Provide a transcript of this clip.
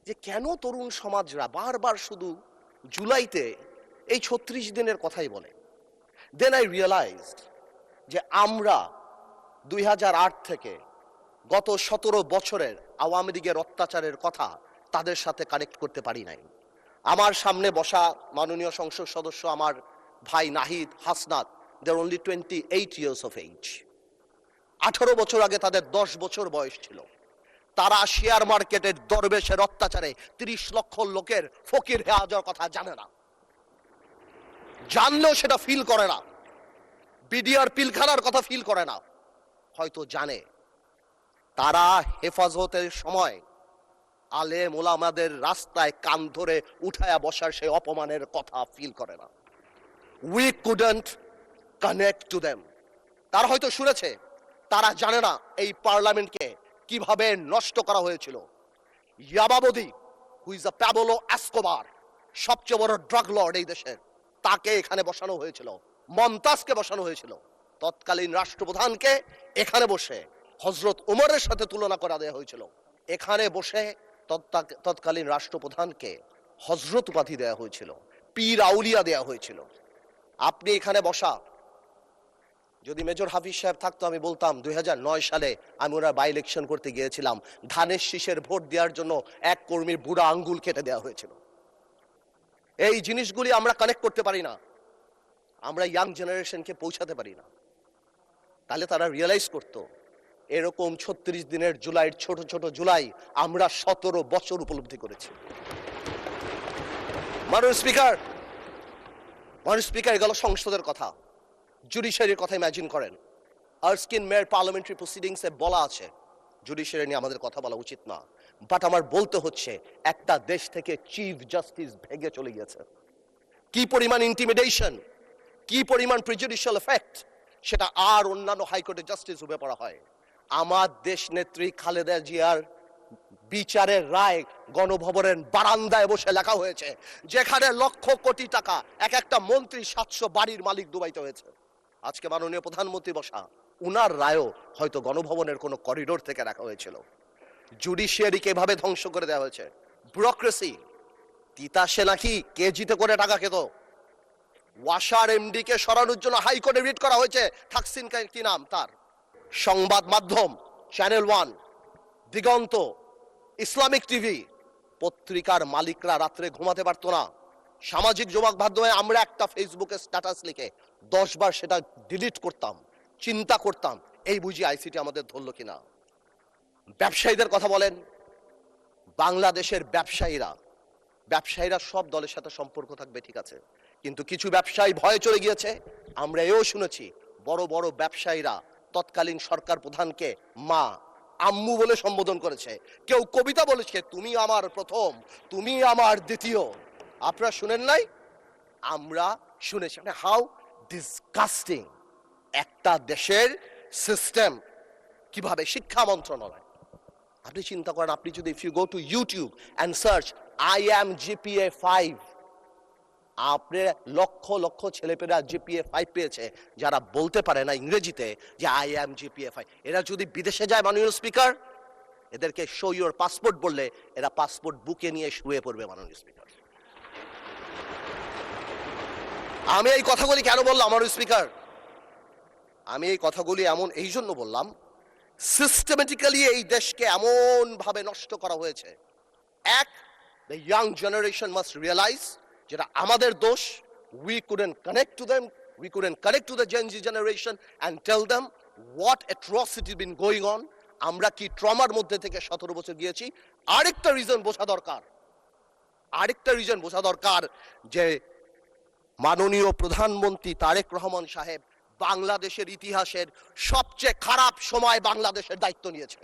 যে কেন তরুণ সমাজরা বারবার শুধু জুলাইতে এই ৩৬ দিনের কথাই বলে। দেন আই রিয়েলাইজড যে আমরা ২০০৮ থেকে গত ১৭ বছরের আওয়ামী লীগের অত্যাচারের কথা তাদের সাথে কানেক্ট করতে পারি নাই। আমার সামনে বসা মাননীয় সংসদ সদস্য আমার ভাই নাহিদ, হাসনাত, দে আর অনলি 28 years of age। 18 বছর আগে তাদের 10 বছর বয়স ছিল। তারা শেয়ার মার্কেটের দরবেশের অত্যাচারে 30 লক্ষ লোকের ফকির হয়ে যাওয়ার কথা জানে না, জানলেও সেটা ফিল করে না। বিডিআর পিলখানার কথা ফিল করে না, হয়তো জানে। তারা হেফাজতের সময় আলেম ওলামাদের রাস্তায় কান ধরে উঠায়া বসার সেই অপমানের কথা ফিল করে না। We couldn't connect to them. তারা হয়তো শুনেছে, তারা জানে না এই পার্লামেন্টকে কিভাবে নষ্ট করা হয়েছিল। ইয়াবাবদি, who is a Pablo Escobar, সবচেয়ে বড় ড্রাগ লর্ড এই দেশের, তাকে এখানে বসানো হয়েছিল। মমতাজকে বসানো হয়েছিল। তৎকালীন রাষ্ট্রপ্রধানকে এখানে বসে হযরত উমরের সাথে তুলনা করা দেওয়া হয়েছিল। এখানে বসে তৎকালীন রাষ্ট্রপ্রধানকে হযরত উপাধি দেওয়া হয়েছিল, পীর আউলিয়া দেওয়া হয়েছিল। আপনি এখানে বসা, যদি মেজর হাফিজ সাহেব থাকতো আমি বলতাম 2009 সালে আমি ওরা বাই ইলেকশন করতে গিয়েছিলাম, ধানের শীষের ভোট দেওয়ার জন্য এক কর্মীর বুড়া আঙ্গুল কেটে দেওয়া হয়েছিল। এই জিনিসগুলি আমরা কানেক্ট করতে পারি না, আমরা ইয়াং জেনারেশনকে পৌঁছাতে পারি না। তাহলে তারা রিয়েলাইজ করতো এরকম ৩৬ দিনের জুলাইয়ের ছোট ছোট জুলাই আমরা 17 বছর উপলব্ধি করেছি। মাননীয় স্পিকার গেল সংসদের কথা, জুডিশিয়ারির কথা ইমাজিন করেন। আরস্কিন মেয়র পার্লামেন্টারি প্রসিডিংসে বলা আছে জুডিশিয়ারি নিয়ে আমাদের কথা বলা উচিত না, বাট আমার বলতে হচ্ছে একটা দেশ থেকে চিফ জাস্টিস ভেগে চলে গিয়েছে। কি পরিমাণ ইন্টিমিডেশন, কি পরিমাণ প্রিজুডিশিয়াল এফেক্ট, সেটা আর অন্যান্য হাইকোর্টের জাস্টিস রূপে পড়া হয়। আমার দেশ নেত্রী খালেদা জিয়ার বিচারের রায় গণভবনের বারান্দায় বসে লেখা হয়েছে, যেখানে লক্ষ কোটি টাকা এক একটা মন্ত্রী 700 বাড়ির মালিক ডুবাইতে হয়েছে। আজকে মাননীয় প্রধানমন্ত্রী বসা, উনার রায়ও হয়তো গণভবনের কোনো করিডোর থেকে রাখা হয়েছিল। জুডিশিয়ারিকে এভাবে ধ্বংস করে দেওয়া হয়েছে। ব্যুরোক্রেসি, তিতাসে নাকি কেজিতে করে টাকা খেত। ওয়াসার এমডি কে সরানোর জন্য হাইকোর্টে রিট করা হয়েছে, থাকসিন কি নাম তার। সংবাদ মাধ্যম, চ্যানেল 1, দিগন্ত, ইসলামিক টিভি, পত্রিকার মালিকরা রাত্রে ঘুমাতে পারতো না। সামাজিক যোগাযোগ মাধ্যমে আমরা একটা ফেসবুকে স্ট্যাটাস লিখে 10 বার সেটা ডিলিট করতাম, চিন্তা করতাম এই বুঝি আইসিটি আমাদের ধরল কিনা। ব্যবসায়ীদের কথা বলেন, বাংলাদেশের ব্যবসায়ীরা সব দলের সাথে সম্পর্ক থাকবে, ঠিক আছে, কিন্তু কিছু ব্যবসায়ী ভয়ে চলে গিয়েছে। আমরা এও শুনেছি বড় বড় ব্যবসায়ীরা তৎকালীন সরকার প্রধানকে মা, আম্মু বলে সম্বোধন করেছে। কেউ কবিতা বলেছে, তুমি আমার প্রথম, তুমি আমার দ্বিতীয়। আপনারা শুনেন নাই? আমরা শুনেছি। মানে হাউ ডিসগাস্টিং একটা দেশের সিস্টেম। কিভাবে শিক্ষা মন্ত্রণালয়, আপনি চিন্তা করেন, আপনি যদি if you go to YouTube and search I am GPA 5, আপনি লক্ষ লক্ষ ছেলেপেলেরা জিপিএ 5 পেয়েছে যারা বলতে পারে না ইংরেজিতে যে আই অ্যাম জিপিএ 5। এরা যদি বিদেশে যায় মাননীয় স্পিকার, এদেরকে শো ইউর পাসপোর্ট বললে এরা পাসপোর্ট বুকে নিয়ে শুয়ে পড়বে মাননীয় স্পিকার। আমি এই কথাগুলি কেন বললাম মাননীয় স্পিকার? আমি এই কথাগুলি এমন এই জন্য বললাম, সিস্টেমেটিক্যালি এই দেশকে এমন ভাবে নষ্ট করা হয়েছে। এক, the young generation must realise যেটা আমাদের দোষ। We couldn't connect to them, we couldn't connect to the Gen Z generation and tell them what atrocity been going on. আমরা কি ট্রমার মধ্যে থেকে 17 বছর গিয়েছি। আরেকটা রিজন বোঝা দরকার যে মাননীয় প্রধানমন্ত্রী তারেক রহমান সাহেব বাংলাদেশের ইতিহাসের সবচেয়ে খারাপ সময় বাংলাদেশের দায়িত্ব নিয়েছে।